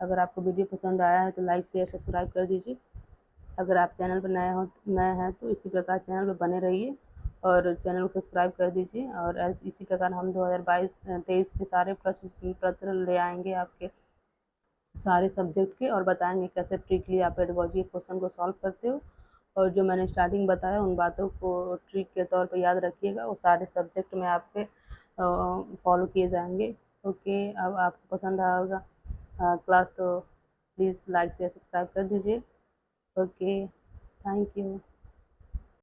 Speaker 1: अगर आपको वीडियो पसंद आया है तो लाइक शेयर सब्सक्राइब कर दीजिए। अगर आप चैनल पर नए हैं तो इसी प्रकार चैनल पर बने रहिए और चैनल को सब्सक्राइब कर दीजिए। और इसी प्रकार हम 2022-23 के सारे प्रश्न पत्र ले आएंगे आपके सारे सब्जेक्ट के, और बताएंगे कैसे ट्रिकली आप पेडागोजी के क्वेश्चन को सॉल्व करते हो। और जो मैंने स्टार्टिंग बताया उन बातों को ट्रिक के तौर पर याद रखिएगा, वो सारे सब्जेक्ट में आपके फॉलो किए जाएंगे। ओके, अब आपको पसंद आएगा क्लास तो प्लीज़ लाइक शेयर सब्सक्राइब कर दीजिए। Okay, thank you.